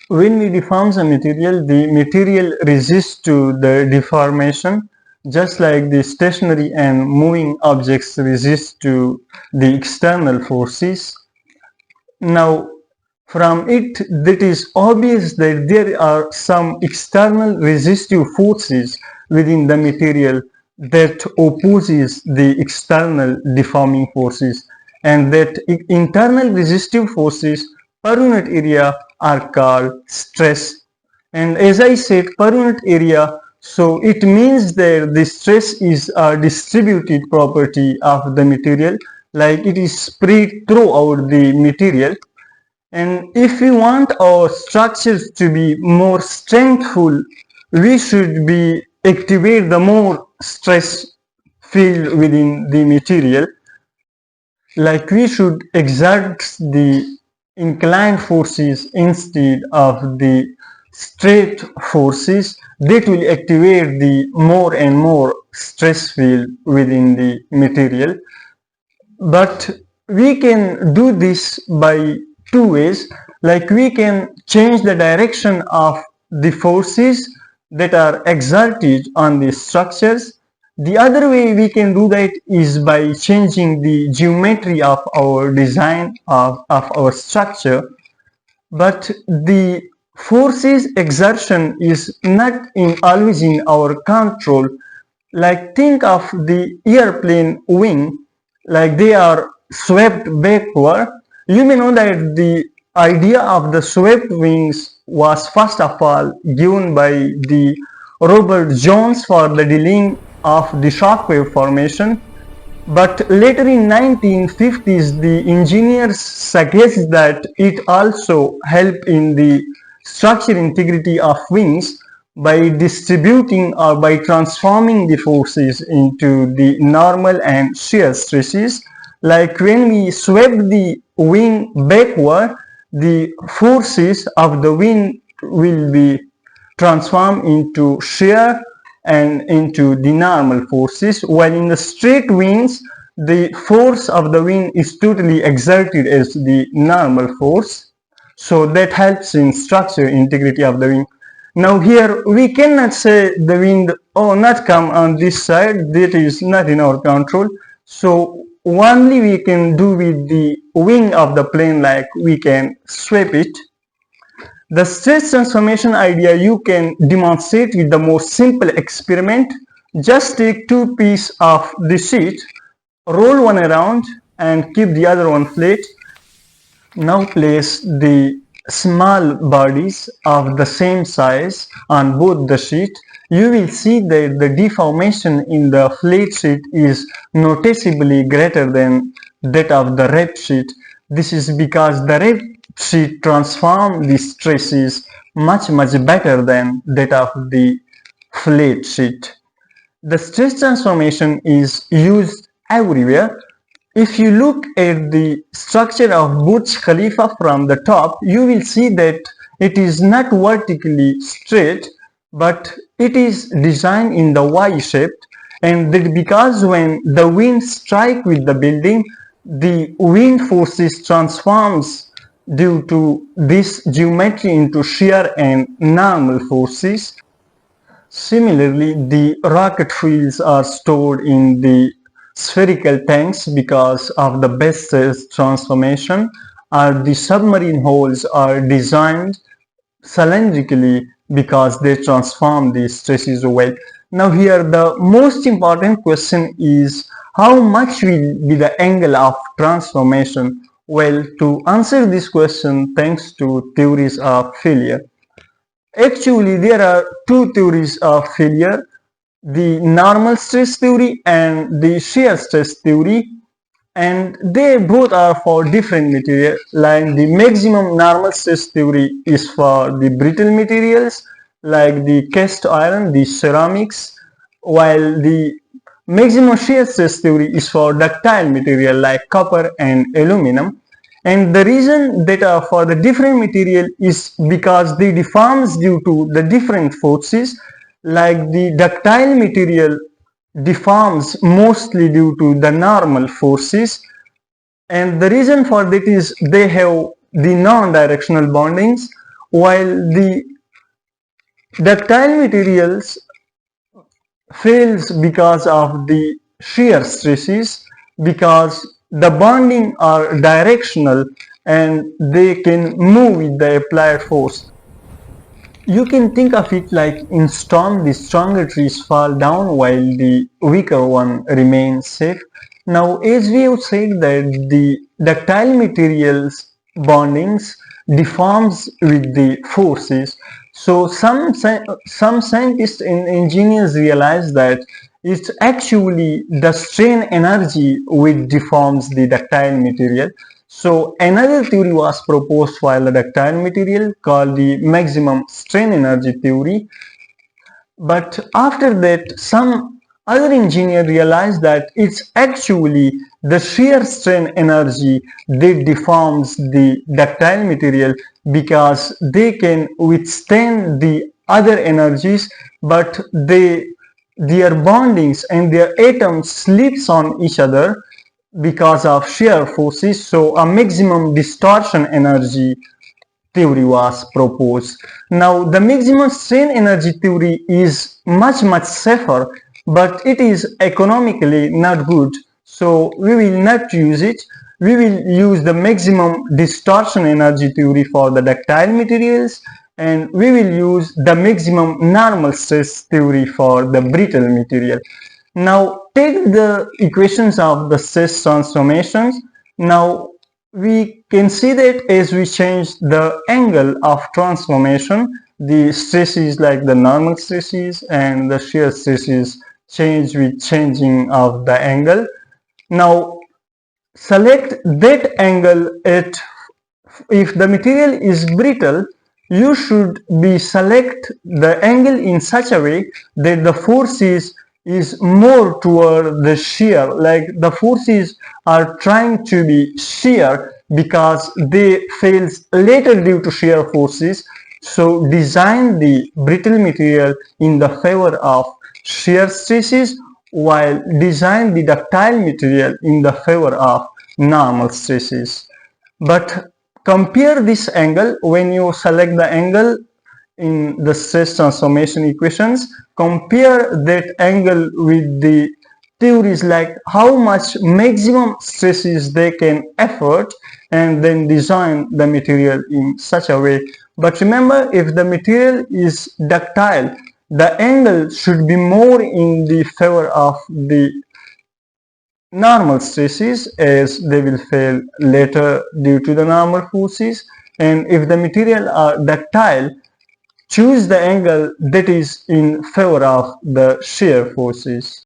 When we deform the material resists to the deformation, just like the stationary and moving objects resist to the external forces. Now, from it, it is obvious that there are some external resistive forces within the material that opposes the external deforming forces, and that internal resistive forces per unit area are called stress. And as I said, per unit area, so it means that the stress is a distributed property of the material, like it is spread throughout the material. And if we want our structures to be more strengthful, we should be activate the more stress field within the material. Like we should exert the inclined forces instead of the straight forces that will activate the more and more stress field within the material. But we can do this by two ways. Like we can change the direction of the forces that are exerted on the structures. The other way we can do that is by changing the geometry of our design of our structure. But the forces exertion is not always in our control. Like think of the airplane wing, like they are swept backward. You may know that the idea of the swept wings was first of all given by the Robert Jones for the dealing of the shockwave formation. But later in 1950s, the engineers suggest that it also helped in the structure integrity of wings by distributing or by transforming the forces into the normal and shear stresses. Like when we sweep the wing backward, the forces of the wind will be transformed into shear and into the normal forces, while in the straight wings the force of the wind is totally exerted as the normal force. So that helps in structure integrity of the wing. Now here we cannot say the wind, oh, not come on this side, that is not in our control. So only we can do with the wing of the plane, like we can sweep it. The stress transformation idea you can demonstrate with the most simple experiment. Just take two pieces of the sheet, roll one around and keep the other one flat. Now place the small bodies of the same size on both the sheet. You will see that the deformation in the flat sheet is noticeably greater than that of the wrapped sheet. This is because the wrapped sheet transforms the stresses much better than that of the flat sheet. The stress transformation is used everywhere. If you look at the structure of Burj Khalifa from the top, you will see that it is not vertically straight, but it is designed in the Y shape, and that because when the wind strikes with the building, the wind forces transforms due to this geometry into shear and normal forces. Similarly, the rocket fuels are stored in the spherical tanks because of the best stress transformation, or the submarine hulls are designed cylindrically because they transform the stresses well. Now here the most important question is how much will be the angle of transformation? Well, to answer this question, thanks to theories of failure. Actually, there are two theories of failure, the normal stress theory and the shear stress theory, and they both are for different material. Like the maximum normal stress theory is for the brittle materials like the cast iron, the ceramics, while the maximum shear stress theory is for ductile material like copper and aluminum. And the reason that are for the different material is because they deforms due to the different forces. Like the ductile material deforms mostly due to the normal forces, and the reason for that is they have the non-directional bondings, while the ductile materials fails because of the shear stresses, because the bonding are directional and they can move with the applied force. You can think of it like in storm, the stronger trees fall down while the weaker one remains safe. Now, as we have said that the ductile materials bondings deforms with the forces, so some scientists and engineers realize that it's actually the strain energy which deforms the ductile material. So another theory was proposed for the ductile material called the maximum strain energy theory. But after that, some other engineer realized that it's actually the shear strain energy that deforms the ductile material, because they can withstand the other energies, but their bondings and their atoms slips on each other because of shear forces. So a maximum distortion energy theory was proposed. Now the maximum strain energy theory is much safer, but it is economically not good, so we will not use it. We will use the maximum distortion energy theory for the ductile materials, and we will use the maximum normal stress theory for the brittle material. Now take the equations of the stress transformations. Now we can see that as we change the angle of transformation, the stresses like the normal stresses and the shear stresses change with changing of the angle. Now select that angle at, if the material is brittle, you should be select the angle in such a way that the forces is more toward the shear, like the forces are trying to be shear because they fails later due to shear forces. So design the brittle material in the favor of shear stresses, while design the ductile material in the favor of normal stresses. But compare this angle when you select the angle in the stress transformation equations. Compare that angle with the theories like how much maximum stresses they can afford, and then design the material in such a way. But remember, if the material is ductile, the angle should be more in the favor of the normal stresses, as they will fail later due to the normal forces. And if the material are ductile, choose the angle that is in favor of the shear forces.